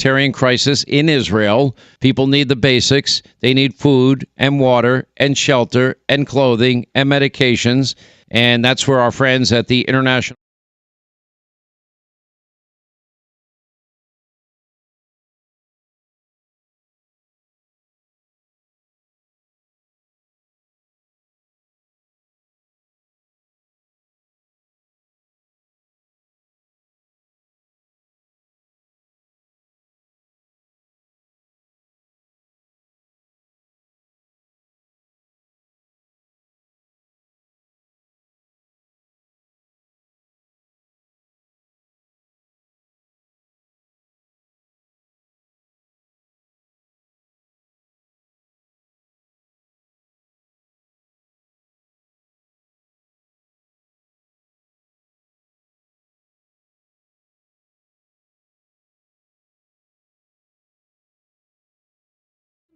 humanitarian crisis in Israel. People need the basics. They need food and water and shelter and clothing and medications. And that's where our friends at the International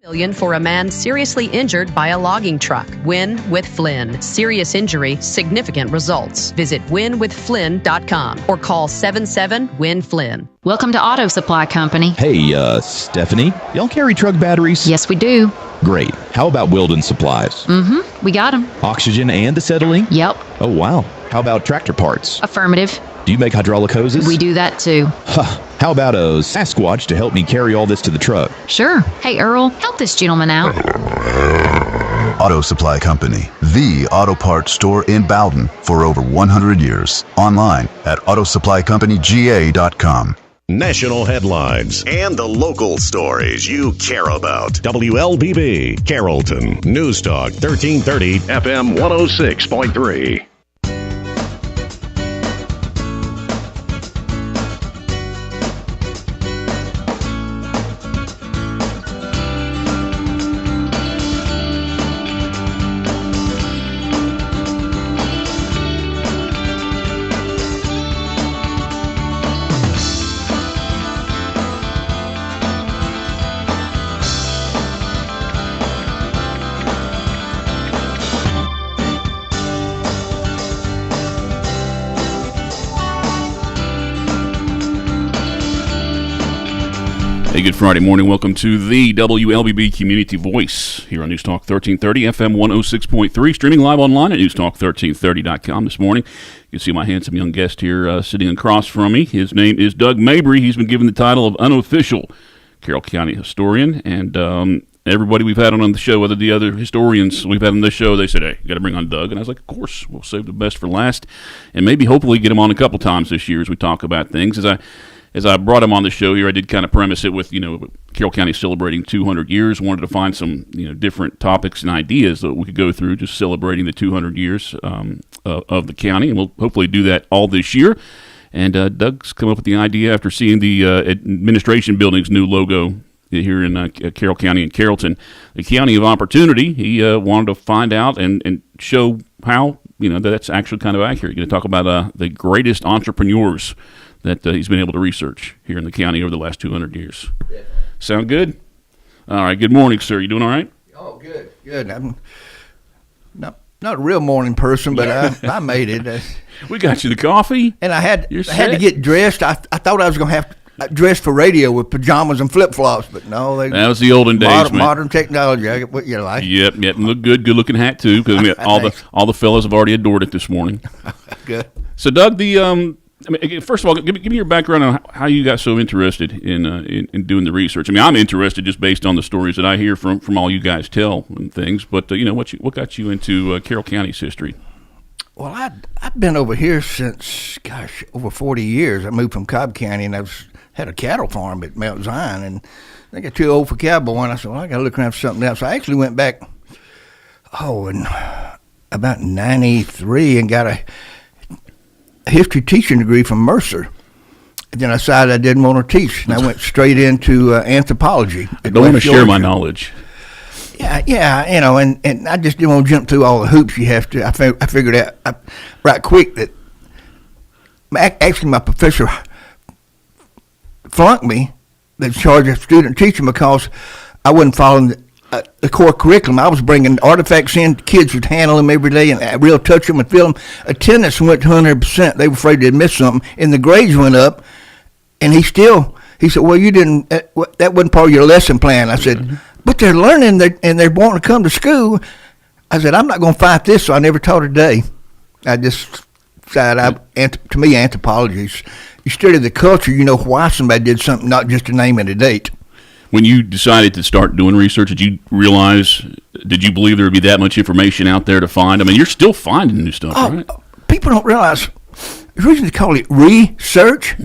$1 million for a man seriously injured by a logging truck. Win with Flynn. Serious injury, significant results. Visit winwithflynn.com or call 77-WIN-FLYNN. Welcome to Auto Supply Company. Hey, Stephanie, y'all carry truck batteries? Yes, we do. Great. How about Weldon Supplies? Mm-hmm. We got them. Oxygen and acetylene? Yep. Oh, wow. How about tractor parts? Affirmative. Do you make hydraulic hoses? We do that too. Huh. How about a Sasquatch to help me carry all this to the truck? Sure. Hey, Earl, help this gentleman out. Auto Supply Company, the auto parts store in Bowden for over 100 years. Online at autosupplycompanyga.com. National headlines and the local stories you care about. WLBB, Carrollton, News Talk 1330, FM 106.3. Hey, good Friday morning. Welcome to the WLBB Community Voice here on News Talk 1330, FM 106.3, streaming live online at newstalk1330.com this morning. You can see my handsome young guest here sitting across from me. His name is Doug Mabry. He's been given the title of unofficial Carroll County historian, and everybody we've had on the show, whether the other historians we've had on this show, they said, hey, you got to bring on Doug. And I was like, of course, we'll save the best for last, and maybe hopefully get him on a couple times this year as we talk about things. As I brought him on the show here, I did kind of premise it with, Carroll County celebrating 200 years. Wanted to find some, different topics and ideas that we could go through just celebrating the 200 years of the county. And we'll hopefully do that all this year. And Doug's come up with the idea after seeing the administration building's new logo here in Carroll County and Carrollton, the County of Opportunity. He wanted to find out and show how, that's actually kind of accurate. You're going to talk about the greatest entrepreneurs that he's been able to research here in the county over the last 200 years. Yeah. Sound good? All right. Good morning, sir. You doing all right? Oh, good. I'm not a real morning person, but I made it. We got you the coffee. And I had to get dressed. I thought I was going to have to dress for radio with pajamas and flip-flops, but no. That was the olden days, man. Modern technology. I get what you like. Yep. Look good. Good-looking hat, too, because all the fellas have already adored it this morning. Good. So, Doug, first of all, give me your background on how you got so interested in doing the research. I'm interested just based on the stories that I hear from all you guys tell and things. But what got you into Carroll County's history? Well, I've been over here since over 40 years. I moved from Cobb County and had a cattle farm at Mount Zion, and I got too old for cowboy, and I said, well, I got to look around for something else. So I actually went back in about 93 and got a history teaching degree from Mercer. And then I decided I didn't want to teach, and I went straight into anthropology. I don't want to share my knowledge. Yeah, and I just didn't want to jump through all the hoops you have to. I figured out right quick that actually my professor flunked me, the charge of student teaching, because I wasn't following the core curriculum. I was bringing artifacts in, kids would handle them every day and real touch them and feel them. Attendance went to 100%. They were afraid they'd miss something, and the grades went up, and he still He said, well, you didn't. That wasn't part of your lesson plan. I said, but they're learning and they're wanting to come to school. I said, I'm not going to fight this, so I never taught a day. I just decided, to me, anthropology is you study the culture, you know why somebody did something, not just a name and a date. When you decided to start doing research, did you believe there would be that much information out there to find? I mean, you're still finding new stuff, right? People don't realize the reason they call it research.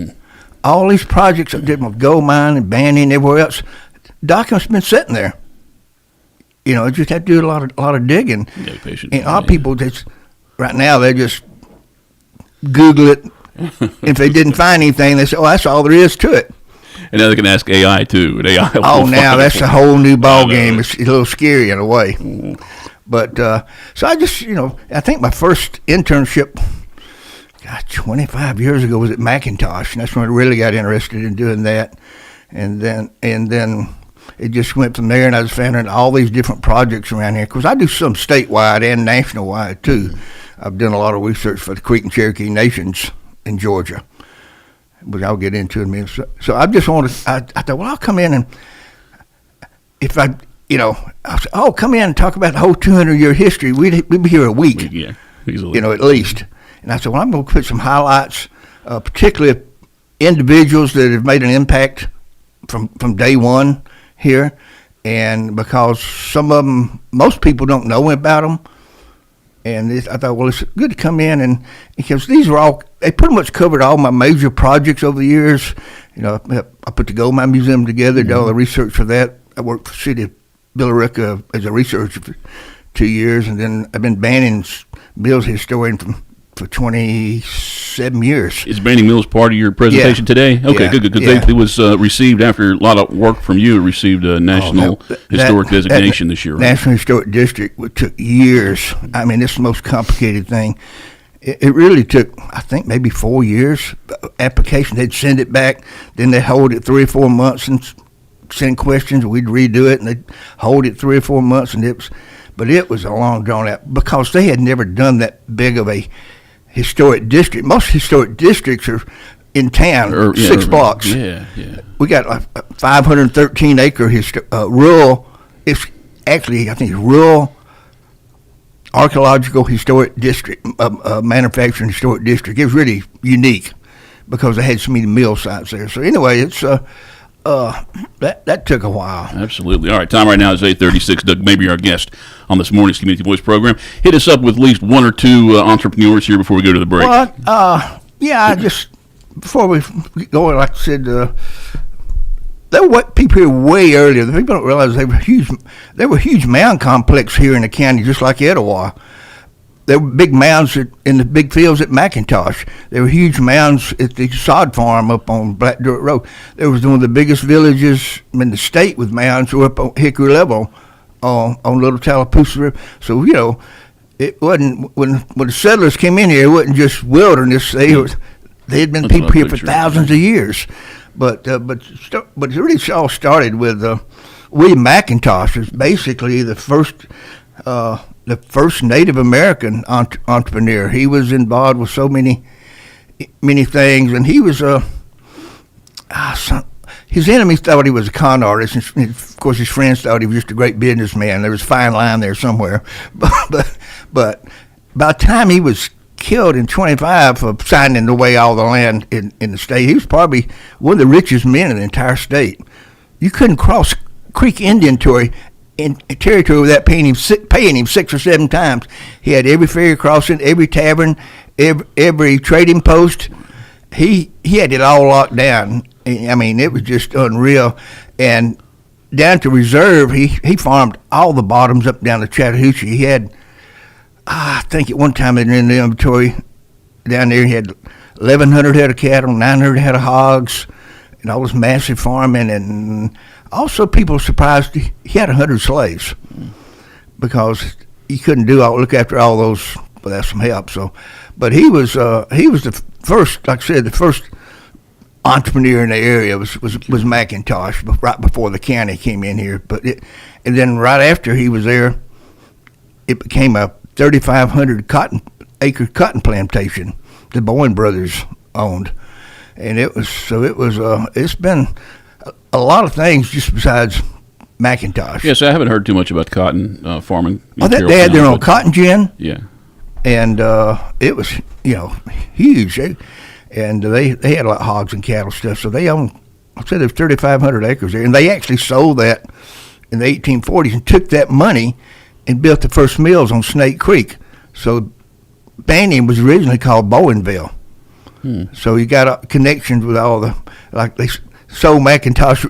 All these projects I did with gold mine and Banning and everywhere else, documents been sitting there. You know, just have to do a lot of digging. Yeah, patient. And our people, right now, they just Google it. If they didn't find anything, they say, "Oh, that's all there is to it." And now they can ask AI too. And AI now that's a whole new ball game. It's a little scary in a way. But so I just, I think my first internship, 25 years ago, was at Macintosh, and that's when I really got interested in doing that. And then it just went from there, and I was finding all these different projects around here. Because I do some statewide and national wide too. I've done a lot of research for the Creek and Cherokee Nations in Georgia, which I'll get into in a minute. So I just wanted, I thought, well, I'll come in and if I'll say, oh, come in and talk about the whole 200-year history. We'd be here a week, yeah, easily. At least. And I said, well, I'm going to put some highlights, particularly individuals that have made an impact from day one here. And because some of them, most people don't know about them. And I thought, well, it's good to come in and because these are they pretty much covered all my major projects over the years. I put the Gold Mine Museum together, did all the research for that. I worked for the city of Billerica as a researcher for 2 years, and then I've been Banning Mills historian for 27 years. Is Banning Mills part of your presentation today? Okay, good. It was received after a lot of work from you. It received a National Historic Designation this year, right? National Historic District, which took years. I mean, it's the most complicated thing. It really took, I think, maybe 4 years. Application, they'd send it back, then they'd hold it 3 or 4 months and send questions. We'd redo it, and they'd hold it 3 or 4 months, and it was a long drawn out because they had never done that big of a historic district. Most historic districts are in town, 6 blocks. Yeah. We got a 513 acre rural. It's actually, I think, rural archaeological historic district, manufacturing historic district. It was really unique because they had so many mill sites there. So anyway, it's that took a while. Absolutely. All right, time right now is 8:36. Doug Mabry, our guest on this morning's Community Voice program. Hit us up with at least one or two entrepreneurs here before we go to the break. Well, I just, before we go, like I said, there were people here way earlier. The people don't realize there were huge mound complex here in the county, just like Etowah. There were big mounds in the big fields at McIntosh. There were huge mounds at the sod farm up on Black Dirt Road. There was one of the biggest villages in the state with mounds who were up on Hickory Level on Little Tallapoosa River. So, it wasn't, when the settlers came in here, it wasn't just wilderness. They had been people here for thousands of years. But it really all started with William McIntosh was basically the first Native American entrepreneur. He was involved with so many things, and he was his enemies thought he was a con artist, and of course his friends thought he was just a great businessman. There was a fine line there somewhere, but by the time he was killed in 25 for signing away all the land in the state, he was probably one of the richest men in the entire state. You couldn't cross Creek Indian territory without paying him 6 or 7 times. He had every ferry crossing, every tavern, every trading post. He had it all locked down. I mean, it was just unreal. And down to Reserve, he farmed all the bottoms up down to Chattahoochee. He had, I think at one time in the inventory down there, he had 1,100 head of cattle, 900 head of hogs, and all this massive farming. And also, people were surprised he had 100 slaves because he couldn't look after all those without some help. So, but he was the first, like I said, the first entrepreneur in the area was McIntosh, right before the county came in here. And then right after he was there, it became a 3,500 acre cotton plantation the Bowen brothers owned. And it's been a lot of things just besides McIntosh. Yes, I haven't heard too much about cotton farming. They had their own cotton gin. Yeah. And it was, huge. And they had a lot of hogs and cattle stuff. So they owned, I said, there's 3,500 acres there. And they actually sold that in the 1840s and took that money and built the first mills on Snake Creek. So Banyan was originally called Bowenville. So you got connections with all the, like they sold McIntosh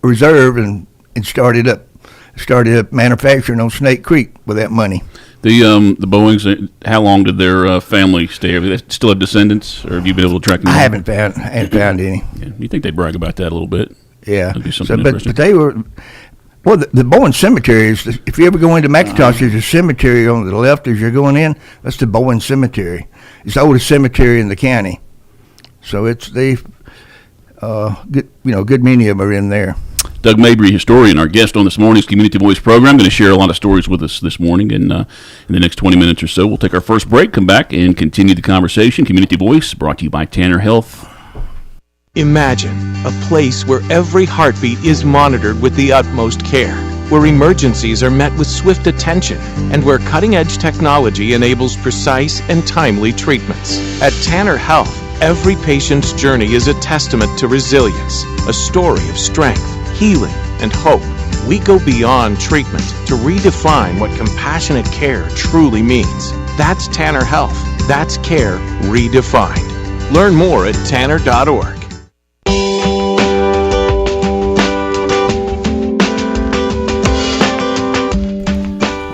Reserve and started up manufacturing on Snake Creek with that money. The Bowings, how long did their family stay? Have they still have descendants, or have you been able to track them? I haven't found any. Yeah. You think they brag about that a little bit? Yeah. That'd be something but they were. Well, the Bowen Cemetery is. If you ever go into McIntosh, there's a cemetery on the left as you're going in. That's the Bowen Cemetery. It's the oldest cemetery in the county. So it's good many of them are in there. Doug Mabry, historian, our guest on this morning's Community Voice program, going to share a lot of stories with us this morning. And in the next 20 minutes or so, we'll take our first break, come back, and continue the conversation. Community Voice, brought to you by Tanner Health. Imagine a place where every heartbeat is monitored with the utmost care, where emergencies are met with swift attention, and where cutting-edge technology enables precise and timely treatments. At Tanner Health, every patient's journey is a testament to resilience, a story of strength, healing, and hope. We go beyond treatment to redefine what compassionate care truly means. That's Tanner Health. That's care redefined. Learn more at tanner.org.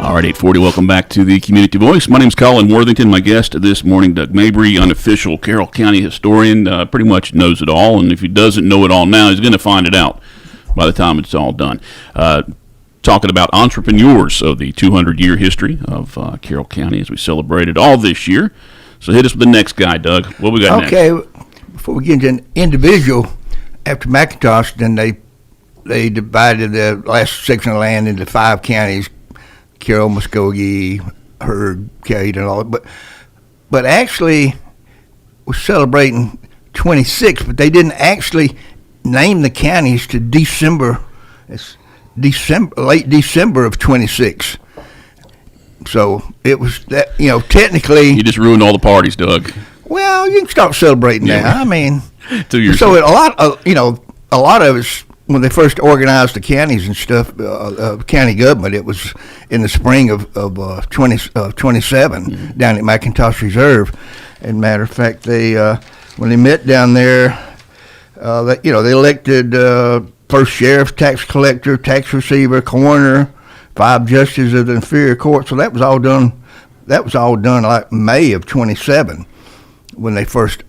All right, 840, welcome back to the Community Voice. My name's Colin Worthington. My guest this morning, Doug Mabry, unofficial Carroll County historian, pretty much knows it all. And if he doesn't know it all now, he's going to find it out by the time it's all done. Talking about entrepreneurs of the 200-year history of Carroll County as we celebrated all this year. So hit us with the next guy, Doug. What we got next? Okay, before we get into an individual, after McIntosh, then they divided the last section of land into 5 counties: Carroll, Muskogee, Heard, Cade, and all. But actually, we're celebrating 26, but they didn't actually name the counties to December. It's late December of 26. So it was that, technically. You just ruined all the parties, Doug. Well, you can start celebrating now. I mean, 2 years. So a lot of it's when they first organized the counties and stuff, county government. It was in the spring of 27 down at McIntosh Reserve. And matter of fact, they when they met down there, they elected first sheriff, tax collector, tax receiver, coroner, 5 justices of the inferior court. So that was all done. That was all done like May of 27 when they first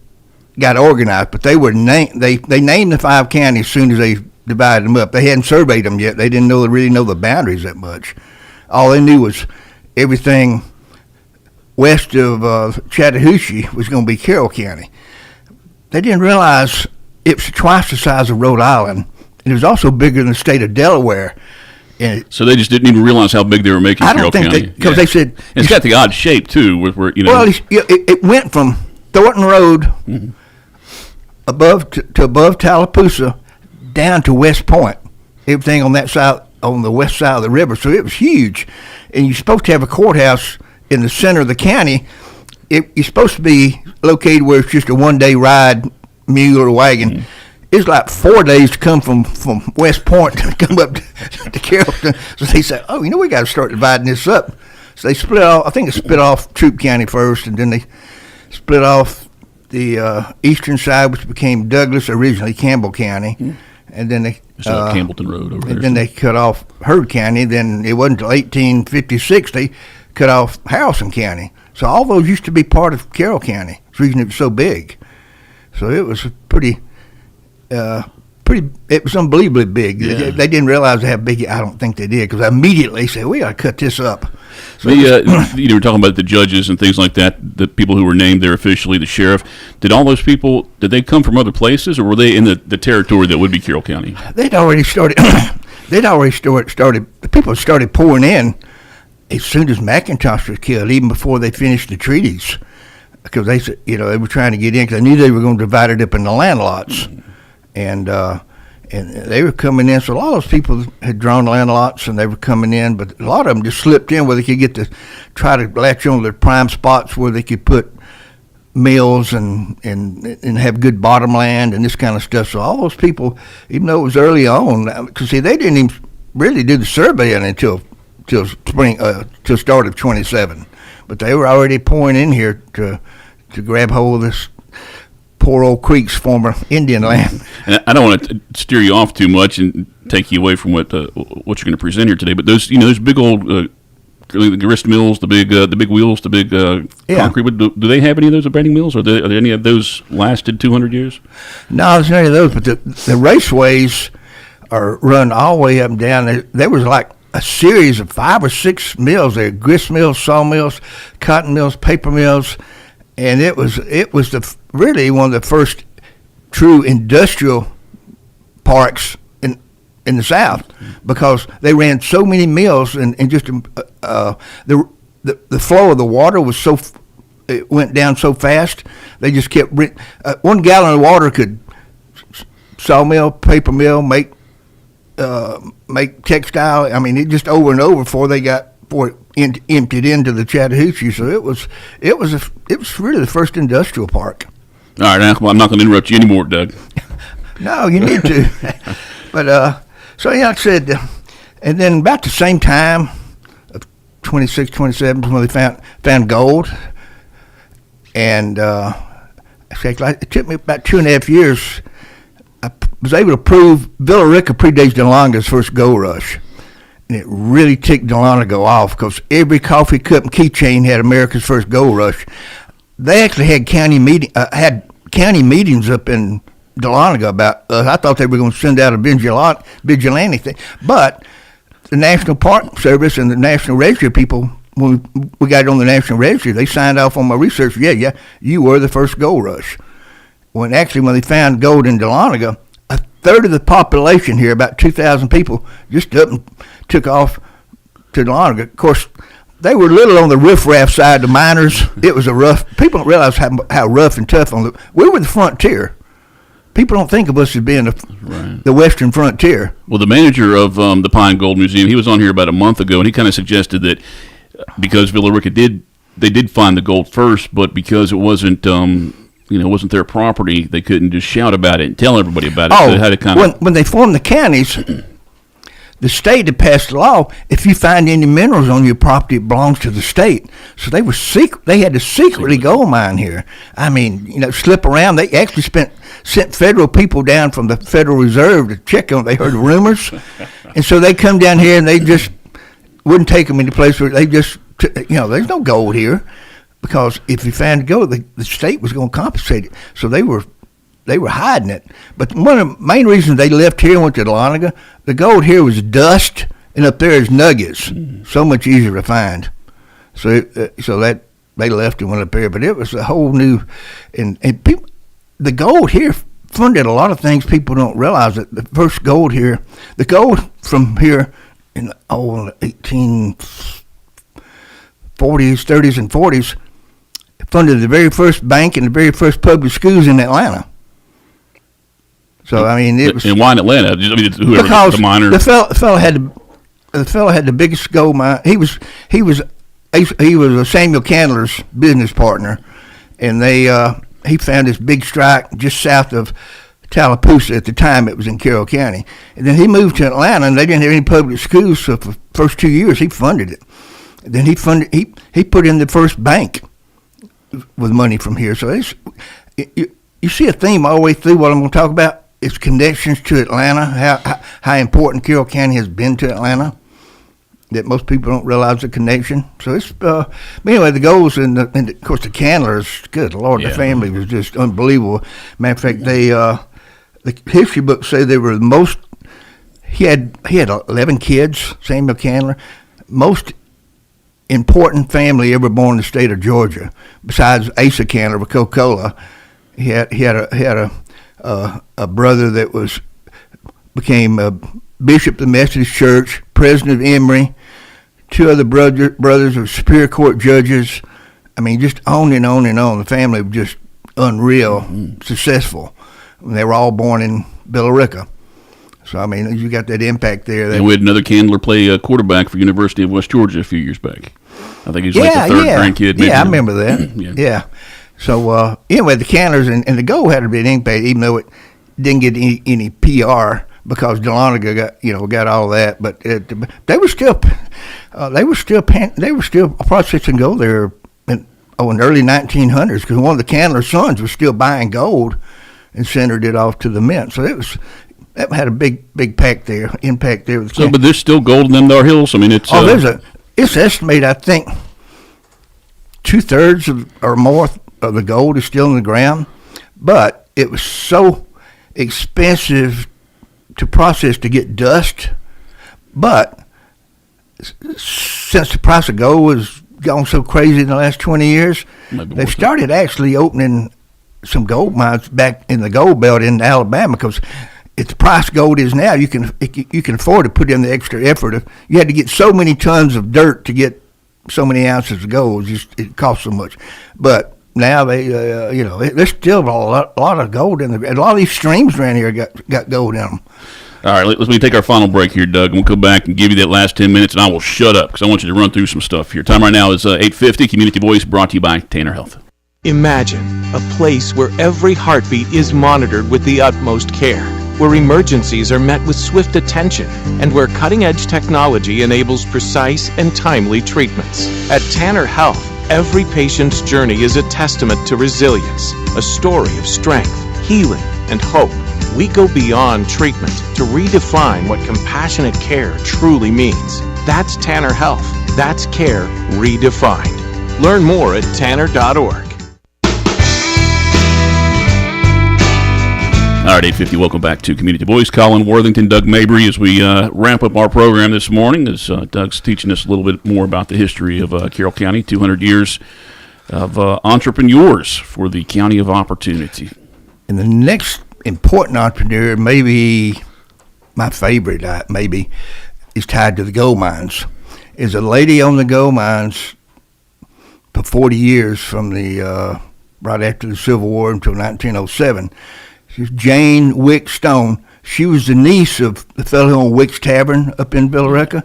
got organized. But they were named. They named the 5 counties as soon as they divided them up. They hadn't surveyed them yet. They didn't really know the boundaries that much. All they knew was everything west of Chattahoochee was going to be Carroll County. They didn't realize it was twice the size of Rhode Island. It was also bigger than the state of Delaware. And so they just didn't even realize how big they were making Carroll County. Because they said... And it's got the odd shape, too. Where Well, it went from Thornton Road above Tallapoosa down to West Point. Everything on that side, on the west side of the river. So it was huge. And you're supposed to have a courthouse in the center of the county. You're supposed to be located where it's just a one-day ride, mule or wagon. It's like 4 days to come from West Point to come up to Carrollton. So they said, we got to start dividing this up. So they split off. I think they split off Troup County first, and then they split off the eastern side, which became Douglas, originally Campbell County. And then they Campbellton Road over there. And then they cut off Heard County. Then it wasn't until 1856 they cut off Haralson County. So all those used to be part of Carroll County. That's the reason it was so big. So it was it was unbelievably big. Yeah. They didn't realize how big. I don't think they did, because immediately said, we got to cut this up. So you were talking about the judges and things like that, the people who were named there officially, the sheriff. Did all those people, did they come from other places, or were they in the territory that would be Carroll County? They'd already started. The people started pouring in as soon as McIntosh was killed, even before they finished the treaties. because they said, they were trying to get in because they knew they were going to divide it up into land lots, and they were coming in. So a lot of those people had drawn land lots, and they were coming in, but a lot of them just slipped in where they could get to try to latch on to their prime spots where they could put mills and have good bottom land and this kind of stuff. So all those people, even though it was early on, because see, they didn't even really do the survey until spring, till start of 27. But they were already pouring in here to grab hold of this poor old Creek's former Indian land. And I don't want to steer you off too much and take you away from what you're going to present here today. But those big old the grist mills, the big wheels, the big concrete. Do they have any of those abrading mills? Are there any of those lasted 200 years? No, there's none of those. But the raceways are run all the way up and down. There was like a series of 5 or 6 mills there: grist mills, sawmills, cotton mills, paper mills, and it was really one of the first true industrial parks in the South, because they ran so many mills, and just the flow of the water was it went down so fast. They just kept 1 gallon of water could sawmill, paper mill, make textile. I mean, it just over and over before it emptied into the Chattahoochee. So it was really the first industrial park. All right, now I'm not going to interrupt you anymore, Doug. No, you need to. But so like I said, and then about the same time of 26, 27, when they found gold, and it took me about 2.5 years. I was able to prove Villarica predates Dahlonga's first gold rush. And it really ticked Dahlonga off, because every coffee cup and keychain had America's first gold rush. They actually had county meetings up in Dahlonga about us. I thought they were going to send out a vigilante thing. But the National Park Service and the National Register people, when we got it on the National Register, they signed off on my research. Yeah, you were the first gold rush. When they found gold in Dahlonga, a third of the population here, about 2,000 people, just up and took off to Dahlonga. Of course, they were a little on the riffraff side, the miners. It was people don't realize how rough and tough we were the frontier. People don't think of us as being the western frontier. Well, the manager of the Pine Gold Museum, he was on here about a month ago, and he kind of suggested that because Villarica did find the gold first, but because it wasn't wasn't their property, they couldn't just shout about it and tell everybody about it. Oh, so they had to when they formed the counties, the state had passed a law: if you find any minerals on your property, it belongs to the state. So they were They had to secretly gold mine here. I mean, slip around. They actually sent federal people down from the Federal Reserve to check on. They heard rumors, and so they come down here and they just wouldn't take them into place where they just there's no gold here, because if you found gold, the state was going to compensate it. So they were hiding it. But one of the main reasons they left here and went to Dahlonga, the gold here was dust, and up there is nuggets. So much easier to find. So that they left and went up there. But it was a whole new, and people, the gold here funded a lot of things people don't realize. That the first gold here, the gold from here in the 1840s, 30s, and 40s, funded the very first bank and the very first public schools in Atlanta. So I mean, it was. And why in Atlanta? Because the miner. The fellow had the biggest gold mine. He was a Samuel Candler's business partner, and he found this big strike just south of Tallapoosa. At the time, it was in Carroll County, and then he moved to Atlanta, and they didn't have any public schools. So for the first 2 years, he funded it. And then he put in the first bank with money from here. So you see a theme all the way through what I'm going to talk about. Its connections to Atlanta, how important Carroll County has been to Atlanta, that most people don't realize the connection. So it's anyway, the goals and of course the Candlers, good Lord, the family was just unbelievable. Matter of fact, the history books say they were the most. He had 11 kids, Samuel Candler, most important family ever born in the state of Georgia, besides Asa Candler with Coca-Cola. He had a brother that became a bishop of the Methodist Church, president of Emory. 2 other brothers were Superior Court judges. I mean, just on and on and on. The family was just unreal, successful. They were all born in Billerica. So, I mean, you got that impact there. And we had another Candler play quarterback for University of West Georgia a few years back. I think he's like the third grandkid. Yeah, I remember that. Yeah. So, anyway, the Candlers and the Go had a big impact, even though it didn't get any PR because Dahlonega got all that. But they were still processing gold there in the early 1900s, because one of the Candler sons was still buying gold and sending it off to the mint. So that had a big impact there. So, but there's still gold in them there hills. I mean, it's it's estimated, I think, 2/3 or more of the gold is still in the ground, but it was so expensive to process to get dust. But since the price of gold has gone so crazy in the last 20 years, they've started actually opening some gold mines back in the gold belt in Alabama, because if the price gold is now, you can afford to put in the extra effort. You had to get so many tons of dirt to get so many ounces of gold. It costs so much. But now there's still a lot of gold in a lot of these streams around here got gold in them. All right, let me take our final break here, Doug, and we'll come back and give you that last 10 minutes, and I will shut up because I want you to run through some stuff here. Time right now is 8:50. Community Voice brought to you by Tanner Health. Imagine a place where every heartbeat is monitored with the utmost care, where emergencies are met with swift attention, and where cutting-edge technology enables precise and timely treatments. At Tanner Health, every patient's journey is a testament to resilience, a story of strength, healing, and hope. We go beyond treatment to redefine what compassionate care truly means. That's Tanner Health. That's care redefined. Learn more at tanner.org. All right, 8:50, welcome back to Community Voice. Colin Worthington, Doug Mabry, as we wrap up our program this morning, as Doug's teaching us a little bit more about the history of Carroll County, 200 years of entrepreneurs for the County of Opportunity. And the next important entrepreneur, maybe my favorite, maybe, is tied to the gold mines, is a lady on the gold mines for 40 years from the right after the Civil War until 1907. She's Jane Wick Stone. She was the niece of the fellow who owned Wick's Tavern up in Billerica.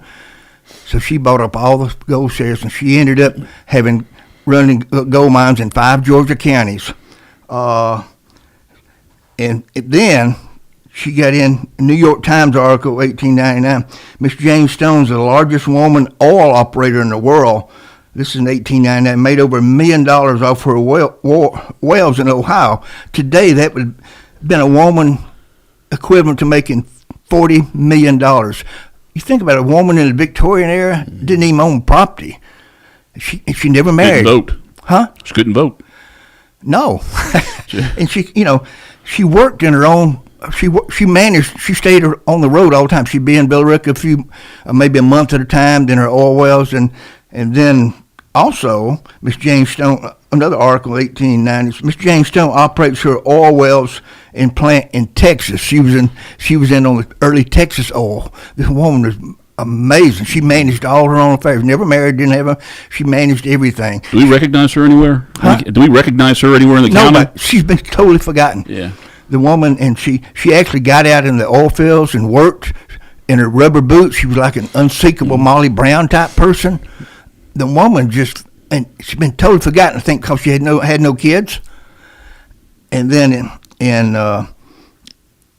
So she bought up all the gold shares, and she ended up running gold mines in 5 Georgia counties. And then she got in a New York Times article, 1899. Miss Jane Stone's the largest woman oil operator in the world. This is in 1899. Made over $1 million off her wells in Ohio. Today, that would have been a woman equivalent to making $40 million. You think about it, a woman in the Victorian era didn't even own property. She never married. Couldn't vote. Huh? She couldn't vote. No. And she worked in her own. She managed. She stayed on the road all the time. She'd be in Billerica maybe a month at a time. Then her oil wells, and then also Miss Jane Stone. Another article, 1890s. Miss Jane Stone operates her oil wells in plant in Texas. She was in on the early Texas oil. This woman was amazing. She managed all her own affairs. Never married, didn't have she managed everything. Do we recognize her anywhere? Huh? Do we recognize her anywhere in the county? No, she's been totally forgotten. Yeah. The woman, and she actually got out in the oil fields and worked in her rubber boots. She was like an unsinkable Molly Brown type person. The woman and she's been totally forgotten, I think, because she had no kids. And then in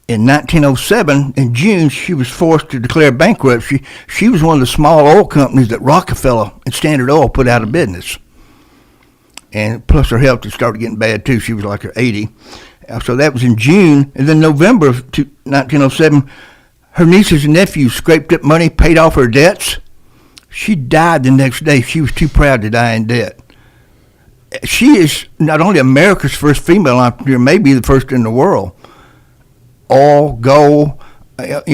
1907, in June, she was forced to declare bankruptcy. She was one of the small oil companies that Rockefeller and Standard Oil put out of business. And plus her health had started getting bad, too. She was like 80. So that was in June. And then November of 1907, her nieces and nephews scraped up money, paid off her debts. She died the next day. She was too proud to die in debt. She is not only America's first female entrepreneur, maybe the first in the world. All gold, back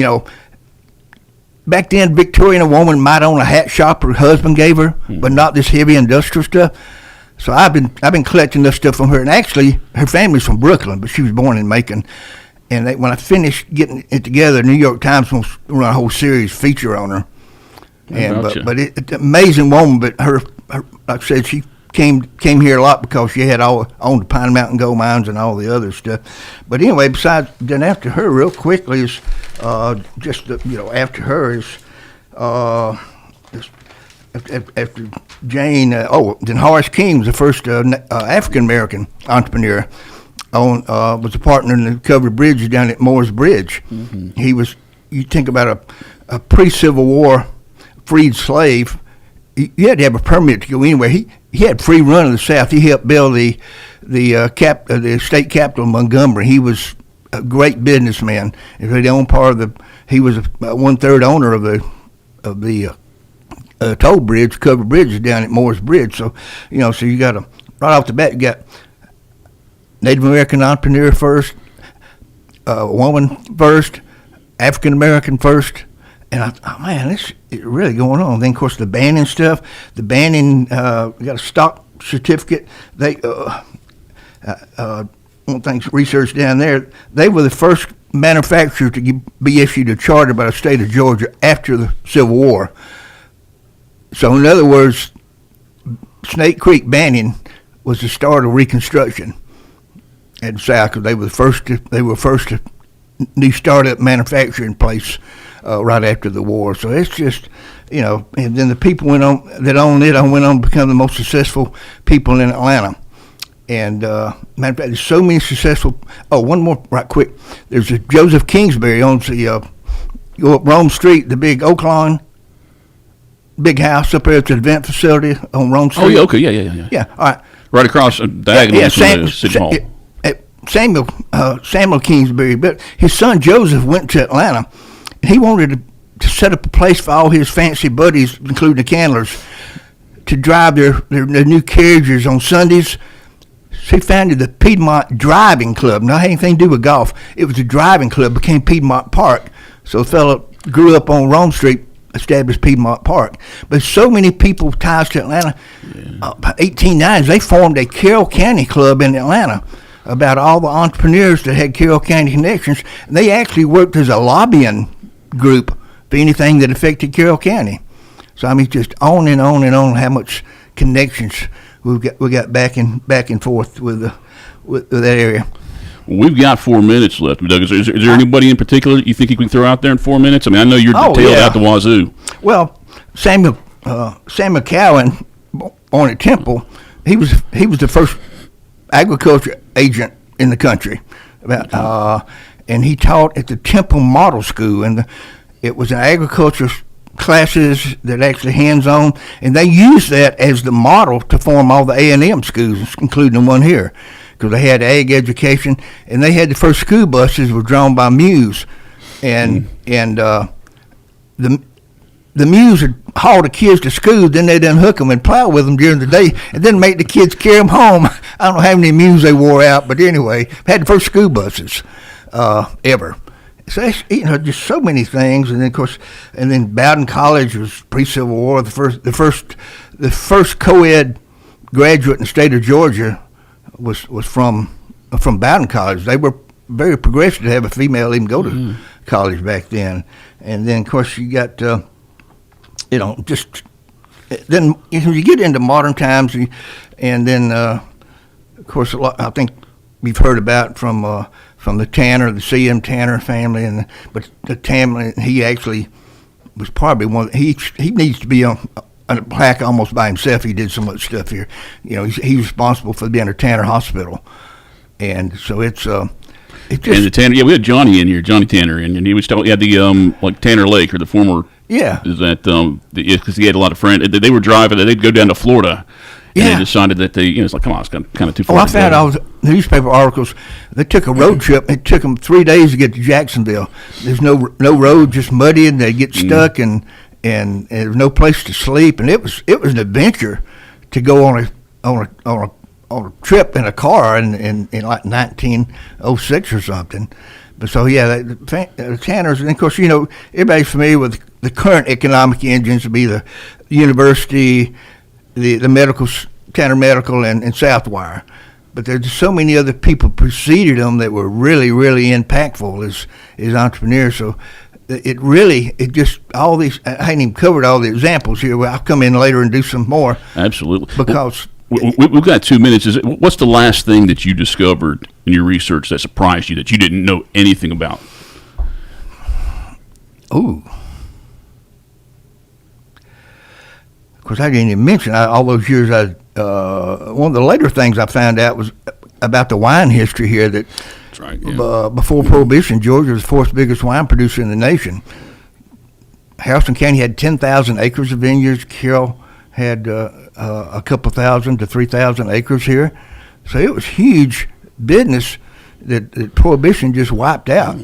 then, Victorian woman might own a hat shop her husband gave her, but not this heavy industrial stuff. So I've been collecting this stuff from her, and actually, her family's from Brooklyn, but she was born in Macon. And when I finished getting it together, New York Times will run a whole series feature on her. And but it's an amazing woman. But her, like I said, she came here a lot because she had owned the Pine Mountain gold mines and all the other stuff. But anyway, besides, then after her, real quickly is after her is after Jane. Then Horace King was the first African American entrepreneur. Was a partner in the covered bridge down at Moore's Bridge. Mm-hmm. He was. You think about a pre-Civil War freed slave. You had to have a permit to go anywhere. He had free run of the South. He helped build the state capitol in Montgomery. He was a great businessman. He owned part of he was a 1/3 owner of the toll bridge, covered bridges down at Moore's Bridge. So so you got right off the bat, you got Native American entrepreneur first, woman first, African American first. And this is really going on. Then, of course, the Banning stuff. The Banning got a stock certificate. They one thing's research down there. They were the first manufacturer to be issued a charter by the state of Georgia after the Civil War. So, in other words, Snake Creek Banning was the start of Reconstruction at the South, because they were first to new startup manufacturing place right after the war. So it's just, and then the people went on to become the most successful people in Atlanta. And matter of fact, there's so many successful. Oh, one more right quick. There's a Joseph Kingsbury owns the go up Rome Street, the big Oak Lawn, big house up there at the event facility on Rome Street. Oh yeah, okay, yeah. Yeah, all right. Right across diagonally from the City Hall. Samuel Kingsbury, but his son Joseph went to Atlanta, and he wanted to set up a place for all his fancy buddies, including the Candlers, to drive their new carriages on Sundays. So he founded the Piedmont Driving Club. Not had anything to do with golf. It was a driving club, became Piedmont Park. So the fellow grew up on Rome Street, established Piedmont Park. But so many people ties to Atlanta. 1890s, they formed a Carroll County club in Atlanta about all the entrepreneurs that had Carroll County connections. And they actually worked as a lobbying group for anything that affected Carroll County. So I mean, just on and on and on how much connections we got back and forth with that area. We've got 4 minutes left, Doug. Is there anybody in particular that you think you can throw out there in 4 minutes? I mean, I know you're detailed out the wazoo. Well, Samuel Cowan, born at Temple, he was the first agriculture agent in the country, and he taught at the Temple Model School, and it was an agriculture classes that actually hands-on, and they used that as the model to form all the A&M schools, including the one here, because they had ag education, and they had the first school buses were drawn by Muse, and the Muse would haul the kids to school, then they'd unhook them and plow with them during the day, and then make the kids carry them home. I don't know how many Muse they wore out, but anyway, had the first school buses ever. So that's, just so many things, and then of course, Bowdoin College was pre-Civil War. The first co-ed graduate in the state of Georgia was from Bowdoin College. They were very progressive to have a female even go to college back then. And then of course you got then you get into modern times, and then of course a lot, I think we've heard about from the Tanner, the C.M. Tanner family, but the Tanner, he actually was probably one. He needs to be on a plaque almost by himself. He did so much stuff here. He's responsible for the Tanner Hospital, and so it's just. And the Tanner, we had Johnny in here, Johnny Tanner, and he was he had the like Tanner Lake, or the former. Yeah. Is that because he had a lot of friends. They were driving. They'd go down to Florida. And they decided that it's like, come on, it's kind of too far. I found all the newspaper articles. They took a road trip. It took them 3 days to get to Jacksonville. There's no road, just muddy, and they get stuck, and there's no place to sleep. And it was an adventure to go on a trip in a car in like 1906 or something. But so the Tanners, and of course everybody's familiar with the current economic engines would be the university, the medical, Tanner Medical, and Southwire. But there's so many other people preceded them that were really, really impactful as entrepreneurs. So it just, all these, I hadn't even covered all the examples here. Well, I'll come in later and do some more. Absolutely. Because We've got 2 minutes. What's the last thing that you discovered in your research that surprised you that you didn't know anything about? Ooh. Of course, I didn't even mention all those years. One of the later things I found out was about the wine history here. That's right. Yeah. Before Prohibition, Georgia was the fourth biggest wine producer in the nation. Harrison County had 10,000 acres of vineyards. Carroll had a couple thousand to 3,000 acres here. So it was huge business that Prohibition just wiped out.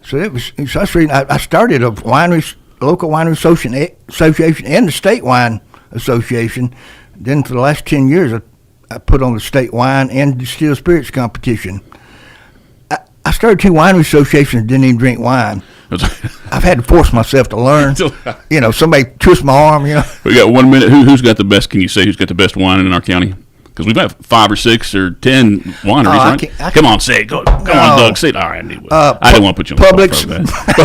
So it was. So that's the reason I started a local winery association and the state wine association. Then for the last 10 years, I put on the state wine and distilled spirits competition. I started 2 winery associations and didn't even drink wine. I've had to force myself to learn. Somebody twist my arm. We got 1 minute. Who's got the best? Can you say who's got the best wine in our county? Because we've got 5 or 6 or 10 wineries, right? Come on, say it. Come on, Doug. Say it. All right, I didn't want to put you on Publix. the spot.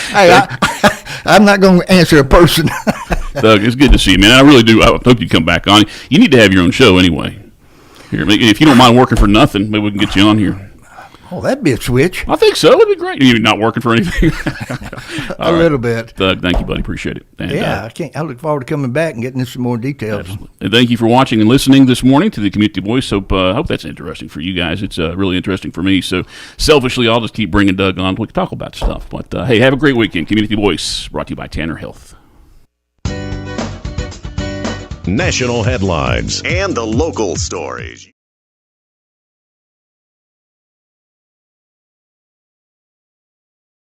Hey, I'm not going to answer a person. Doug, it's good to see you, man. I really do. I hope you come back on. You need to have your own show anyway. Here, if you don't mind working for nothing, maybe we can get you on here. Oh, that'd be a switch. I think so. It'd be great. You're not working for anything. A little bit. Doug, thank you, buddy. Appreciate it. And, I look forward to coming back and getting into some more details. Absolutely. And thank you for watching and listening this morning to the Community Voice. Hope that's interesting for you guys. It's really interesting for me. So selfishly, I'll just keep bringing Doug on. We can talk about stuff. But hey, have a great weekend. Community Voice brought to you by Tanner Health. National headlines and the local stories.